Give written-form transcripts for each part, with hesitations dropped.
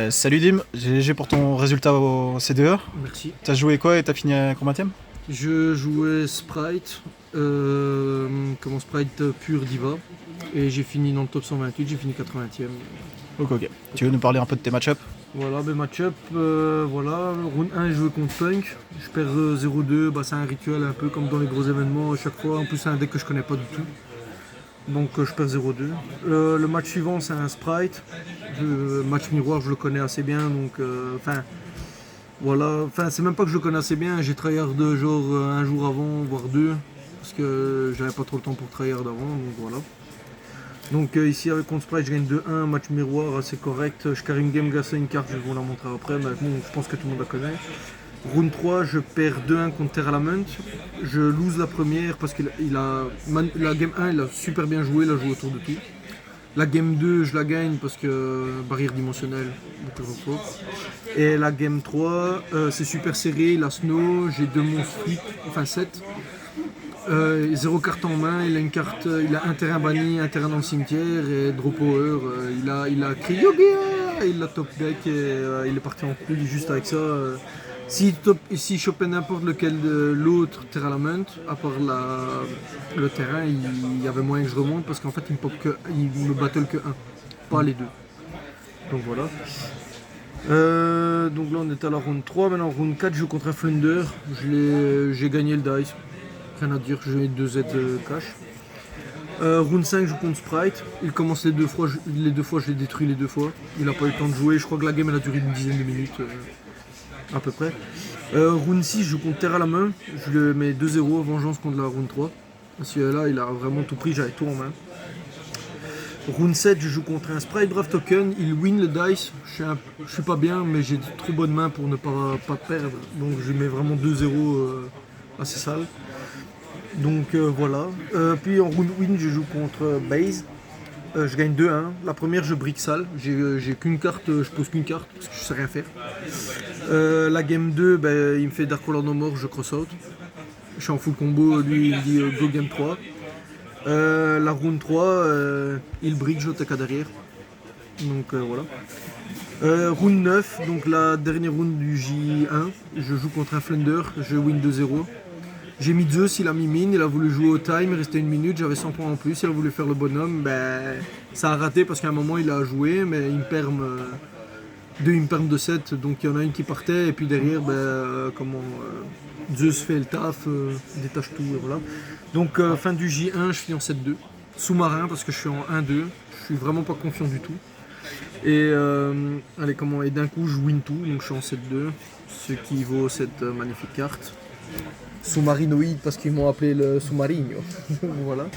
Salut Dim, GG pour ton résultat au CDE. Merci. T'as joué quoi et t'as fini à combienième? Je jouais Sprite, Sprite pur Diva, et j'ai fini dans le top 128, j'ai fini 80e. Ok. Tu veux nous parler un peu de tes match-up? Voilà, match-up, voilà. Round 1, je jouais contre Punk, je perds 0-2, c'est un rituel un peu comme dans les gros événements à chaque fois. En plus, c'est un deck que je connais pas du tout, donc je perds 0-2. Le match suivant, c'est un Sprite. Match miroir, je le connais assez bien, donc voilà, c'est même pas que je le connais assez bien, j'ai tryhard genre un jour avant, voire deux, parce que j'avais pas trop le temps pour tryhard avant, donc voilà. Donc ici avec contre Sprite, je gagne 2-1, match miroir assez correct. Je carry une game, grâce à une carte, je vais vous la montrer après, mais bon, je pense que tout le monde la connaît. Round 3, je perds 2-1 contre Terralament. Je lose la première parce que la game 1, il a super bien joué, il a joué autour de tout. La game 2, je la gagne parce que barrière dimensionnelle, et la game 3, c'est super serré, il a snow, j'ai deux monstres 8, enfin 7. Zéro carte en main, il a une carte, il a un terrain banni, un terrain dans le cimetière et draw power. Il a crié Yogia, il l'a top deck et il est parti en couille juste avec ça. S'il chopait n'importe lequel de l'autre Terralament, à part le terrain, il y avait moyen que je remonte parce qu'en fait il me battle que un, pas les deux. Donc voilà. Donc là on est à la round 3, maintenant round 4 je joue contre un Thunder, j'ai gagné le dice, rien à dire, j'ai 2 Z cash. Round 5 je joue contre Sprite, il commence les deux fois, je l'ai détruit les deux fois, il a pas eu le temps de jouer, je crois que la game elle a duré une dizaine de minutes à peu près. Round 6 je joue contre Terre à la main, je le mets 2-0, vengeance contre la round 3, parce que là il a vraiment tout pris, j'avais tout en main. Round 7, je joue contre un Sprite Draft Token, il win le dice, je suis pas bien mais j'ai trop bonne main pour ne pas perdre, donc je mets vraiment 2-0 assez sale. Donc voilà. Puis en round win, je joue contre Base, je gagne 2-1, la première je brique sale, j'ai qu'une carte, je pose qu'une carte parce que je sais rien faire. La game 2, il me fait Dark Lord No More, je cross out, je suis en full combo, lui il me dit go game 3. La round 3, il brique, je TK derrière. Donc voilà. Round 9, donc la dernière round du J1, je joue contre un Flunder, je win 2-0. J'ai mis Zeus, il a mis mine, il a voulu jouer au time, il restait une minute, j'avais 100 points en plus, il a voulu faire le bonhomme, ça a raté parce qu'à un moment il a joué, mais il me perme 7, donc il y en a une qui partait, et puis derrière, Zeus fait le taf, détache tout, et voilà. Donc fin du J1, je finis en 7-2. Sous-marin parce que je suis en 1-2, je suis vraiment pas confiant du tout. Et et d'un coup je win tout, donc je suis en 7-2, ce qui vaut cette magnifique carte. Sous-marinoïde parce qu'ils m'ont appelé le sous-marino. Voilà.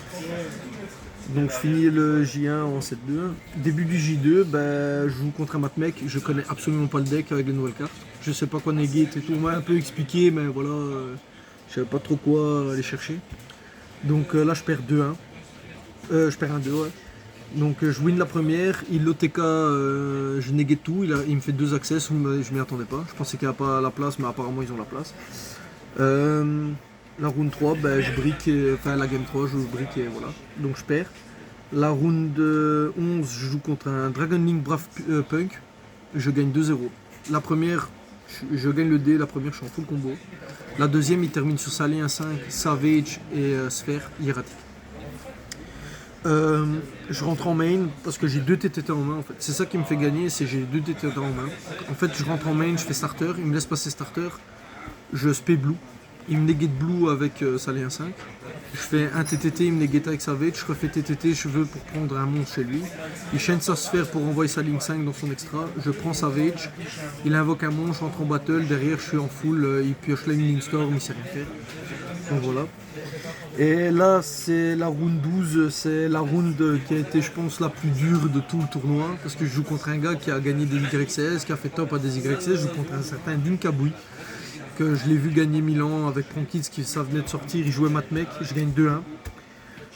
Donc je finis le J1 en 7-2. Début du J2, je joue contre un matmec, je connais absolument pas le deck avec les nouvelles cartes. Je sais pas quoi negate et tout, on m'a un peu expliqué, mais voilà, je savais pas trop quoi aller chercher. Donc là je perds 2-1. Je perds 1-2, ouais. Donc je win la première, il l'OTK, je negate tout, il me fait 2 accès, je m'y attendais pas. Je pensais qu'il n'y a pas la place, mais apparemment ils ont la place. La round 3, je brique, la game 3, je brique et voilà. Donc je perds. La round 11, je joue contre un Dragon Link Brave Punk, je gagne 2-0. La première, je gagne le dé, la première je suis en full combo. La deuxième, il termine sur Salé 1-5, Savage et Sphère hiératique. Je rentre en main parce que j'ai 2 TTT en main en fait. C'est ça qui me fait gagner, c'est j'ai 2 TTT en main. En fait je rentre en main, je fais starter, il me laisse passer starter, je spé blue, il me negate blue avec Salé 1-5. Je fais un TTT, il me negate avec Savage, je refais TTT cheveux pour prendre un monstre chez lui. Il chaîne sa sphère pour envoyer sa ligne 5 dans son extra, je prends Savage, il invoque un monstre, je rentre en battle, derrière je suis en full, il pioche la ligne storm, il sait rien faire. Donc voilà. Et là c'est la round 12, c'est la round qui a été je pense la plus dure de tout le tournoi parce que je joue contre un gars qui a gagné des YCS, qui a fait top à des YCS, je joue contre un certain Dinkaboui que je l'ai vu gagner Milan avec Pronkids qui ça venait de sortir, il jouait Matmec, je gagne 2-1.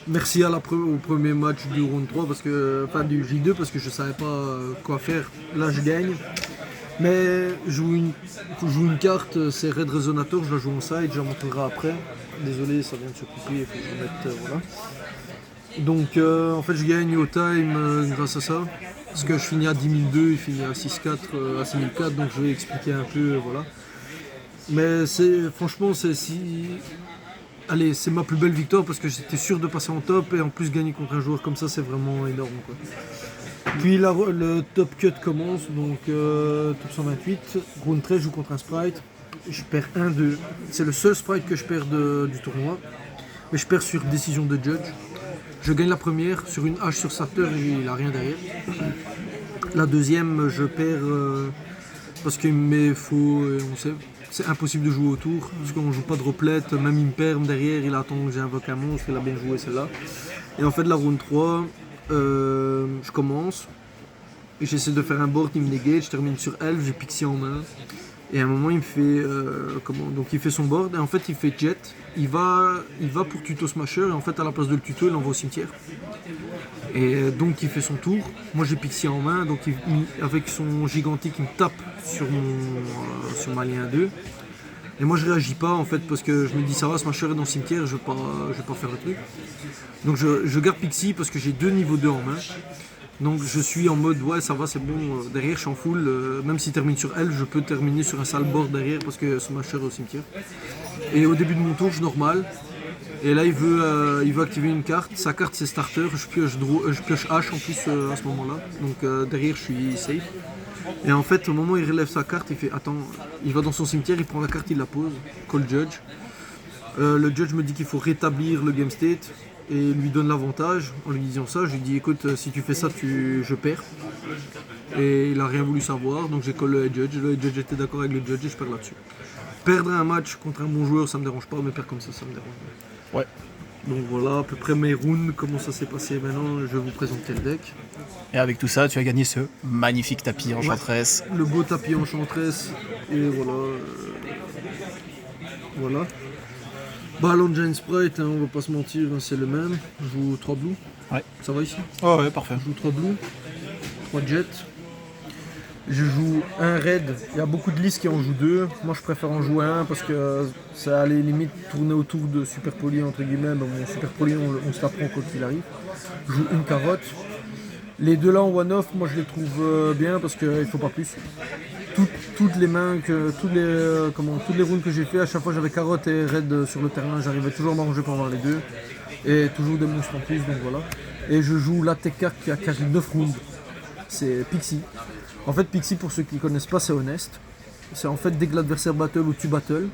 Merci au premier match du round 3 parce que, enfin du J2 parce que je savais pas quoi faire, là je gagne. Mais je joue une carte, c'est Red Resonator, je la joue en side, je la montrerai après. Désolé, ça vient de se couper, il faut que je mette, voilà. Donc en fait je gagne au time grâce à ça. Parce que je finis à 10 002, il finit à 6-4, à 6 004, donc je vais expliquer un peu, voilà. Mais franchement, allez, c'est ma plus belle victoire parce que j'étais sûr de passer en top et en plus gagner contre un joueur comme ça, c'est vraiment énorme, quoi. Puis le top cut commence, donc top 128, round 13, je joue contre un sprite, je perds 1-2. C'est le seul sprite que je perds du tournoi, mais je perds sur décision de judge. Je gagne la première sur une hache sur starter et il n'a rien derrière. La deuxième, je perds parce qu'il me met faux et on sait. C'est impossible de jouer autour, parce qu'on ne joue pas de replète, même il me perd derrière, il attend que j'invoque un monstre, il a bien joué celle-là. Et en fait la round 3, je commence, et j'essaie de faire un board, il me négate, je termine sur elf, j'ai Pixie en main. Et à un moment il me fait donc il fait son board et en fait il fait jet, il va pour tuto smasher et en fait à la place de le tuto il l'envoie au cimetière. Et donc il fait son tour, moi j'ai Pixie en main, donc avec son gigantique il me tape sur ma lien 2. Et moi je réagis pas en fait parce que je me dis ça va, Smasher est dans le cimetière, je vais pas faire le truc. Donc je garde Pixie parce que j'ai 2 niveaux 2 en main. Donc je suis en mode ouais ça va c'est bon, derrière je suis en full, même s'il termine sur elle, je peux terminer sur un sale board derrière parce que Smasher est au cimetière. Et au début de mon tour je normal. Et là il veut activer une carte, sa carte c'est starter, je pioche H en plus à ce moment là. Donc derrière je suis safe. Et en fait au moment où il relève sa carte, il fait attends, il va dans son cimetière, il prend la carte, il la pose, call judge. Le judge me dit qu'il faut rétablir le game state. Et lui donne l'avantage en lui disant ça. Je lui dis écoute si tu fais ça je perds. Et il a rien voulu savoir donc j'ai call le judge. Le judge était d'accord avec le judge et je perds là-dessus. Perdre un match contre un bon joueur ça me dérange pas, mais perdre comme ça me dérange. Ouais. Donc voilà à peu près mes rounds, comment ça s'est passé maintenant, je vais vous présenter le deck. Et avec tout ça, tu as gagné ce magnifique tapis enchantresse. Le beau tapis enchantresse et voilà. Voilà. Bah l'Engine Sprite, on va pas se mentir, c'est le même. Je joue 3 blues. Ouais. Ça va ici? Oh ouais, parfait. Je joue 3 blues, 3 jets. Je joue un raid. Il y a beaucoup de listes qui en jouent 2. Moi je préfère en jouer un parce que ça allait limite tourner autour de Super Poly entre guillemets. Bon, Super Poly on se la prend quand il arrive. Je joue une carotte. Les deux là en one-off, moi je les trouve bien parce qu'il ne faut pas plus. Toutes les mains, toutes les rounds que j'ai fait, à chaque fois j'avais carotte et raid sur le terrain, j'arrivais toujours à m'arranger pour avoir les deux. Et toujours des monstres en plus, donc voilà. Et je joue la tech card qui a quasi 9 rounds, c'est Pixie. En fait Pixie pour ceux qui ne connaissent pas c'est Honest. C'est en fait dès que l'adversaire battle ou tu battle.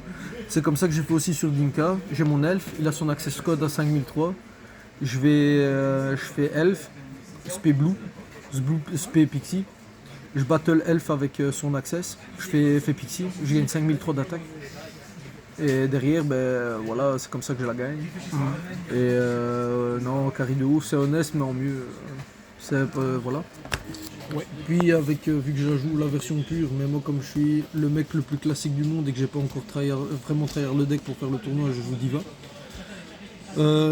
C'est comme ça que j'ai fait aussi sur Dinka. J'ai mon elf, il a son access code à 5003. Je fais elf, spé blue, spé Pixie. Je battle elf avec son access, je fais Pixie, je gagne 5003 d'attaque. Et derrière, ben voilà, c'est comme ça que je la gagne. Et non, carry de ouf, c'est honnête, mais en mieux. Voilà. Ouais. Puis avec, vu que je joue la version pure, mais moi comme je suis le mec le plus classique du monde et que j'ai pas encore vraiment tryhard le deck pour faire le tournoi, je joue Diva.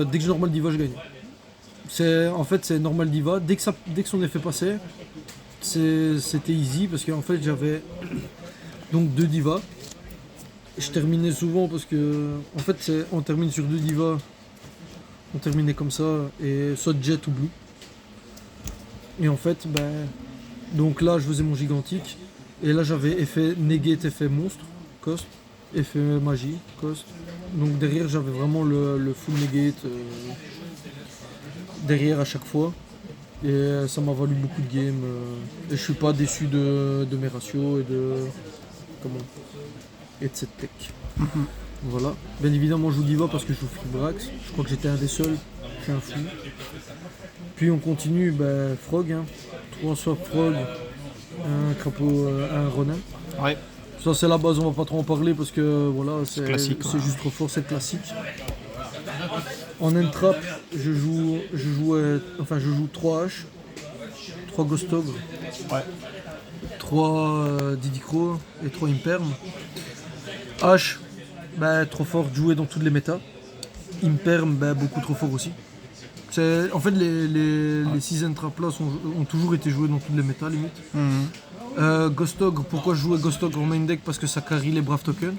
Dès que je normal Diva, je gagne. En fait c'est normal Diva, dès que son effet passait, c'était easy parce qu'en fait j'avais donc 2 divas. Je terminais souvent parce que en fait on termine sur 2 divas, on terminait comme ça et soit jet ou blue. Et en fait donc là je faisais mon gigantique et là j'avais effet negate, effet monstre, cost, effet magie, cost. Donc derrière j'avais vraiment le full negate derrière à chaque fois. Et ça m'a valu beaucoup de games et je suis pas déçu de mes ratios et de cette tech. Voilà. Bien évidemment je joue Diva parce que je joue Freebrax. Je crois que j'étais un des seuls. Je suis un fou. Puis on continue Frog, 3 swap Frog, un crapaud, un Ronin. Ouais. Ça c'est la base, on va pas trop en parler parce que voilà, c'est classique, ouais. juste trop fort, c'est classique. En end-trap, je joue 3 H, 3 Ghost Ogre, 3 Didicro et 3 Imperm. H, trop fort, joué dans toutes les métas. Imperm, beaucoup trop fort aussi. En fait, les 6 end-trap là ont toujours été joués dans toutes les métas limite. Ghost Ogre, pourquoi je jouais Ghost Ogre en main deck? Parce que ça carry les Brave Tokens.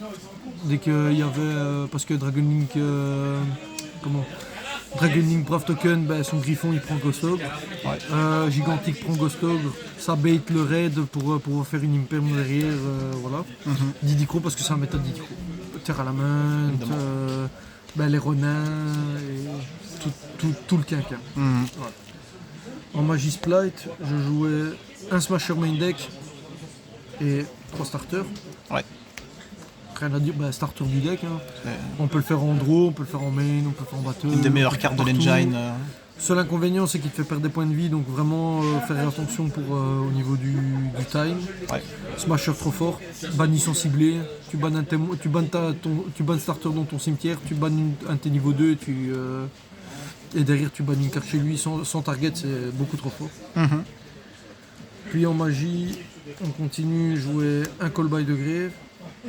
Dès qu'il y avait. Parce que Dragon Link. Dragoning Brave Token, son griffon il prend Ghost Ogre. Gigantic prend Ghost Ogre, ça bait le raid pour pouvoir faire une imperm derrière, voilà. Didicro parce que c'est un méta Didicro. Terre à la main, les renins, et tout le quinquin. Voilà. En Magie Splight, je jouais un Smasher main deck et 3 starters. Ouais. Rien à dire, starter du deck. Hein. On peut le faire en draw, on peut le faire en main, on peut le faire en battle. Une des meilleures cartes de l'engine. Seul inconvénient, c'est qu'il te fait perdre des points de vie, donc vraiment faire attention au niveau du time. Ouais. Smasher trop fort, bannis sans cibler, tu bannes starter dans ton cimetière, tu bannes un T niveau 2 et derrière tu bannes une carte chez lui sans target, c'est beaucoup trop fort. Puis en magie, on continue de jouer un Call by the Grave.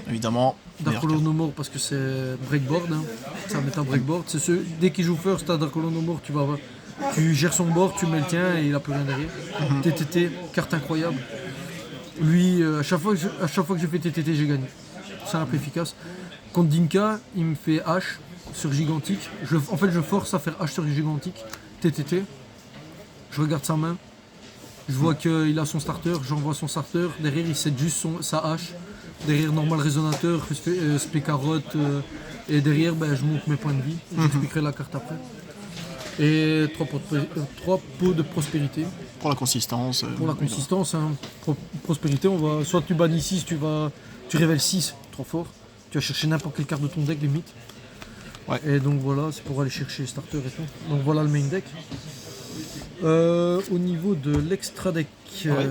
Évidemment. Dark Hollow No More parce que c'est breakboard, hein. C'est un méta breakboard. Dès qu'il joue first à Dark Hollow No More, tu gères son board, tu mets le tien et il a plus rien derrière. TTT, carte incroyable. Lui, à chaque fois que j'ai fait TTT, j'ai gagné. C'est un peu efficace. Contre Dinka, il me fait H sur Gigantic. En fait, je force à faire H sur Gigantic. TTT. Je regarde sa main. Je vois qu'il a son starter, j'envoie son starter. Derrière, il set juste sa hache. Derrière, normal résonateur, spé carotte. Et derrière, je monte mes points de vie. J'expliquerai la carte après. Et 3 pots de prospérité. Pour la consistance. Pour la consistance, hein. Prospérité, soit tu bannis 6, tu révèles 6, trop fort. Tu vas chercher n'importe quelle carte de ton deck, limite. Ouais. Et donc voilà, c'est pour aller chercher starter et tout. Donc voilà le main deck. Au niveau de l'extra deck, voilà,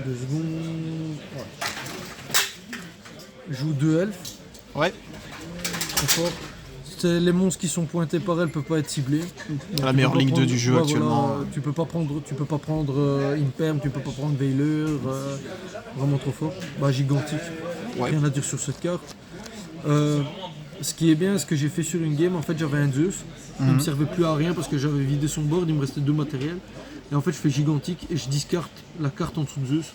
2 secondes. Ouais. Je joue 2 elfes. Ouais. Trop fort. Les monstres qui sont pointés par elle ne peuvent pas être ciblés. La meilleure ligne 2 du jeu actuellement. Voilà, tu peux pas prendre Imperm, tu peux pas prendre Veiler, vraiment trop fort. Gigantique, rien à dire sur cette carte. Ce qui est bien, ce que j'ai fait sur une game, en fait j'avais un Zeus, il me servait plus à rien parce que j'avais vidé son board, il me restait 2 matériels. Et en fait je fais Gigantique et je discarte la carte en dessous de Zeus.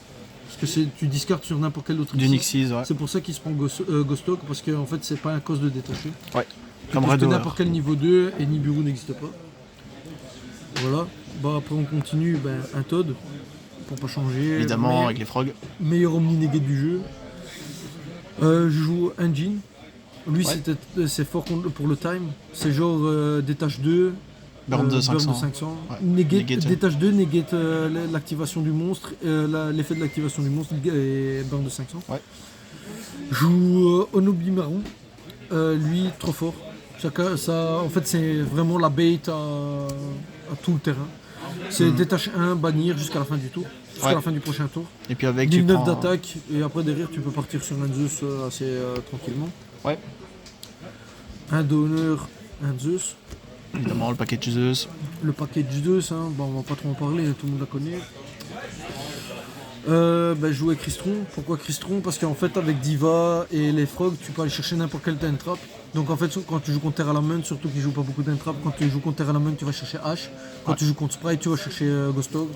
Parce que tu discartes sur n'importe quel autre Nixis, ouais. C'est pour ça qu'il se prend Ghost Ogre, parce que en fait c'est pas un cost de détacher. Ouais. Comme n'importe quel niveau 2 et Nibiru n'existe pas. Voilà. Après on continue, un Todd, pour pas changer. Évidemment, avec les frogs. Meilleur omni-negate du jeu. Je joue un Jin. Lui c'est fort pour le time. C'est genre détache 2. Burn de 500. Ouais. Détache 2, negate l'activation du monstre, l'effet de l'activation du monstre et burn de 500. Ouais. Je joue Onobi Marron. Lui, trop fort. En fait, c'est vraiment la bait à tout le terrain. C'est détache 1, bannir jusqu'à la fin du tour. Jusqu'à la fin du prochain tour. Et puis avec 9 d'attaque et après derrière tu peux partir sur un Zeus assez tranquillement. Ouais. Un d'honneur, un Zeus. Évidemment le package Zeus. Le package Zeus, on va pas trop en parler, tout le monde la connaît. Je jouais Crystron. Pourquoi Crystron? Parce qu'en fait avec Diva et les frogs tu peux aller chercher n'importe quel time trap. Donc en fait quand tu joues contre Terra Lament, surtout qu'ils jouent pas beaucoup time trap, quand tu joues contre Terra Lament tu vas chercher H. Quand tu joues contre Sprite tu vas chercher Ghost Ogre.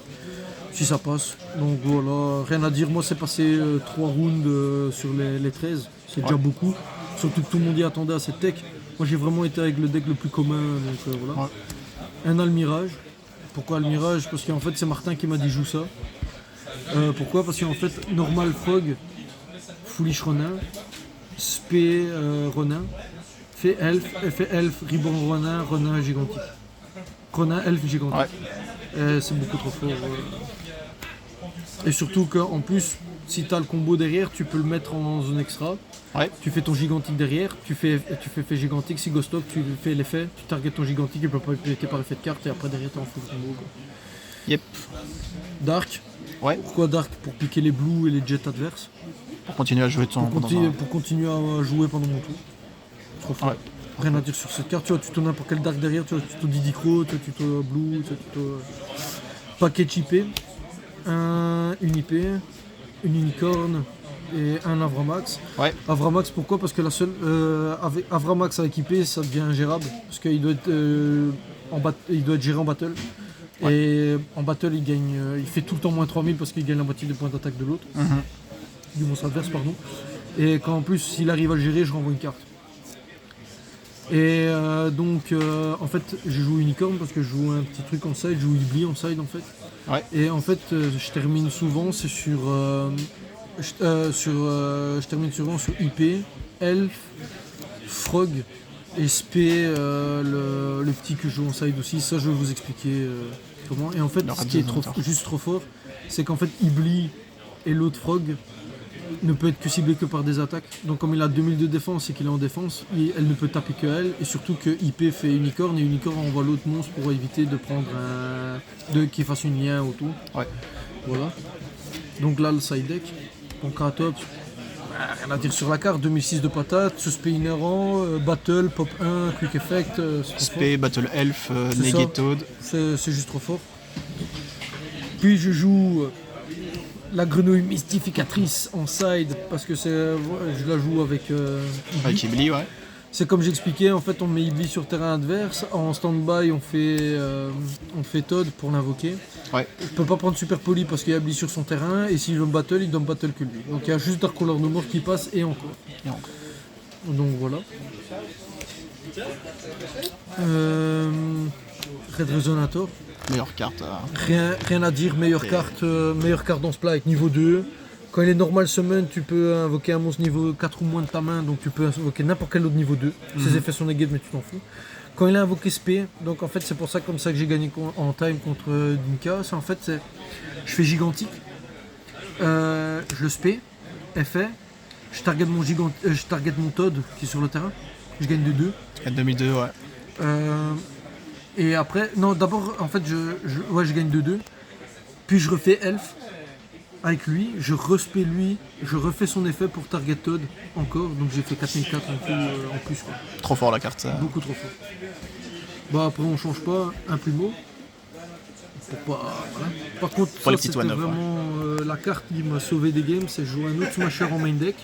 Si ça passe. Donc voilà, rien à dire. Moi c'est passé 3 rounds sur les 13. C'est déjà beaucoup. Surtout que tout le monde y attendait à cette tech. Moi j'ai vraiment été avec le deck le plus commun. Donc voilà. Un Almirage. Pourquoi Almirage? Parce qu'en fait c'est Martin qui m'a dit joue ça. Pourquoi? Parce qu'en fait normal frog, foolish Ronin, spé Ronin, fait elf, ribbon Ronin gigantique. Ronin elf gigantique. C'est beaucoup trop fort. Et surtout qu'en plus, si tu as le combo derrière, tu peux le mettre en zone extra. Ouais. Tu fais ton gigantique derrière, tu fais fait gigantique, si Ghost Ogre, tu fais l'effet, tu targetes ton gigantique, il peut pas être pété par effet de carte et après derrière tu en full combo. Yep. Dark. Ouais. Pourquoi Dark? Pour piquer les blues et les jets adverses. Pour continuer à jouer de son pour continuer à jouer pendant mon tour. Trop fort. Ouais. Rien à dire sur cette carte, tu vois, tu tournes n'importe quel Dark derrière, tu vois, tuto Didicro, tu tuto Blue, tu tuto paquet IP, une IP, une unicorn et un Avramax. Ouais. Avramax pourquoi? Parce que la seule Avramax avec IP ça devient ingérable parce qu'il doit être il doit être géré en battle. Ouais. Et en battle il gagne, il fait tout le temps moins 3000 parce qu'il gagne la moitié des points d'attaque de l'autre. Du monstre adverse pardon. Et quand en plus s'il arrive à le gérer je renvoie une carte. Et donc en fait je joue unicorn parce que je joue un petit truc en side, je joue Ibli en side en fait. Ouais. Et en fait je termine souvent c'est sur je termine souvent sur IP, Elf, Frog et Spé, le petit que je joue en side aussi. Ça je vais vous expliquer comment. Et en fait ce qui est juste trop fort, c'est qu'en fait Ibli et l'autre Frog ne peut être que ciblé que par des attaques. Donc comme il a 2000 de défense et qu'il est en défense, elle ne peut taper que elle. Et surtout que IP fait unicorn et unicorn envoie l'autre monstre pour éviter de prendre qu'il fasse une lien autour. Ouais. Voilà. Donc là le side deck. Donc à top, rien à dire sur la carte, 2006 de patate, suspect inhérent, battle, pop 1, quick effect, Spé, battle elf, negate c'est juste trop fort. Puis je joue la grenouille mystificatrice en side parce que je la joue avec Ibli. avec Ibli, ouais. C'est comme j'expliquais, en fait on met Ibli sur terrain adverse, en stand-by on fait Todd pour l'invoquer. Ouais. Je peux pas prendre super poli parce qu'il y a Ibli sur son terrain et s'il veut me battle, il doit me battle que lui. Donc il y a juste Dark Color No More qui passe et encore. Donc voilà. Red Resonator. Meilleure carte. Rien à dire, meilleure carte dans Splite, niveau 2. Quand il est normal summon, tu peux invoquer un monstre niveau 4 ou moins de ta main, donc tu peux invoquer n'importe quel autre niveau 2. Ses effets sont negate mais tu t'en fous. Quand il est invoqué SP, donc en fait c'est pour ça comme ça que j'ai gagné en time contre Dinka, c'est en fait je fais gigantique, je le SP, effet, je target mon Todd qui est sur le terrain, je gagne de 2. 2002, ouais. Et après, non d'abord en fait je gagne de 2, puis je refais Elf avec lui, je respect lui, je refais son effet pour target Todd encore, donc j'ai fait 4004 en tout en plus quoi. Trop fort la carte. Beaucoup trop fort. Bah après on change pas un plumeau. Pour pas, voilà. Par contre Pour ça les petites c'était one-up, vraiment la carte qui m'a sauvé des games, c'est jouer un autre smasher en main deck.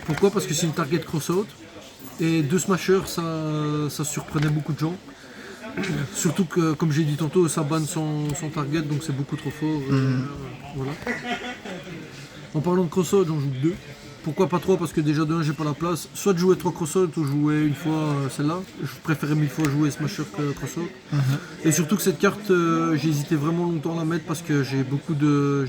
Pourquoi? Parce que c'est une target cross-out. Et deux smashers ça surprenait beaucoup de gens. Surtout que, comme j'ai dit tantôt, ça banne son target, donc c'est beaucoup trop fort. Voilà. En parlant de cross-out, j'en joue 2. Pourquoi pas 3? Parce que déjà de 1, j'ai pas la place. Soit de jouer 3 cross-out ou jouer une fois celle-là. Je préférais 1000 fois jouer Smasher que cross-out. Et surtout que cette carte, j'ai hésité vraiment longtemps à la mettre parce que j'ai beaucoup de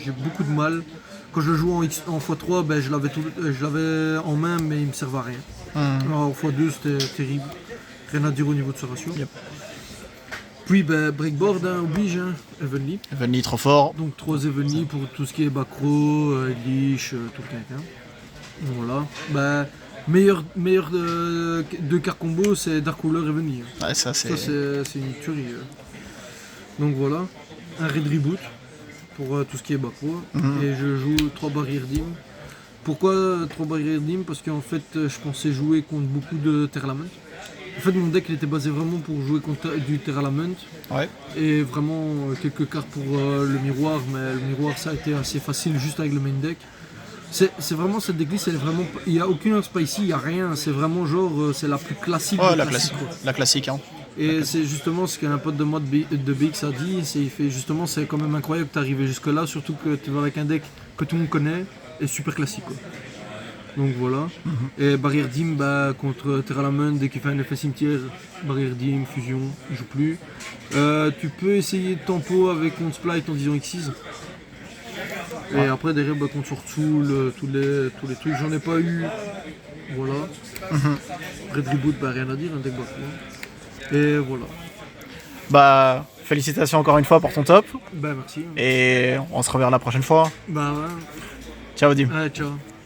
mal. Quand je le joue en x3, ben, je l'avais en main, mais il me servait à rien. Alors, en x2, c'était terrible. Rien à dire au niveau de ce ratio. Yep. Puis ben, breakboard oblige, Evenly. Evenly trop fort. Donc 3 Evenly pour tout ce qui est backrow, leash, tout le caca. Voilà. Ben, meilleur de car combo, c'est Dark Ruler Evenly. Ouais, ça c'est une tuerie. Donc voilà. Un Red Reboot pour tout ce qui est backrow. Et je joue 3 barrières dim. Pourquoi 3 barrières dim? Parce qu'en fait, je pensais jouer contre beaucoup de Terralament. En fait, mon deck il était basé vraiment pour jouer contre du Terralament. Ouais. Et vraiment quelques cartes pour le miroir, mais le miroir ça a été assez facile juste avec le main deck. C'est vraiment cette decklist, il n'y a aucune spicy, il n'y a rien, c'est vraiment genre, c'est la plus classique. Ouais, la classique. Hein. Et c'est justement ce qu'un pote de moi de BX a dit, il fait justement, c'est quand même incroyable d'arriver jusque là, surtout que tu vas avec un deck que tout le monde connaît et super classique quoi. Donc voilà. Et barrière dim contre Terralament, dès qu'il fait un effet cimetière, barrière dim, fusion, il joue plus. Tu peux essayer de tempo avec mon Splite en disant X6. Et après derrière contre Soul, tous les trucs, j'en ai pas eu. Voilà. Red Reboot, rien à dire, un deck back. Et voilà. Bah félicitations encore une fois pour ton top. Bah merci. Et on se reverra la prochaine fois. Bah ouais. Ciao Dim. Ouais, ciao.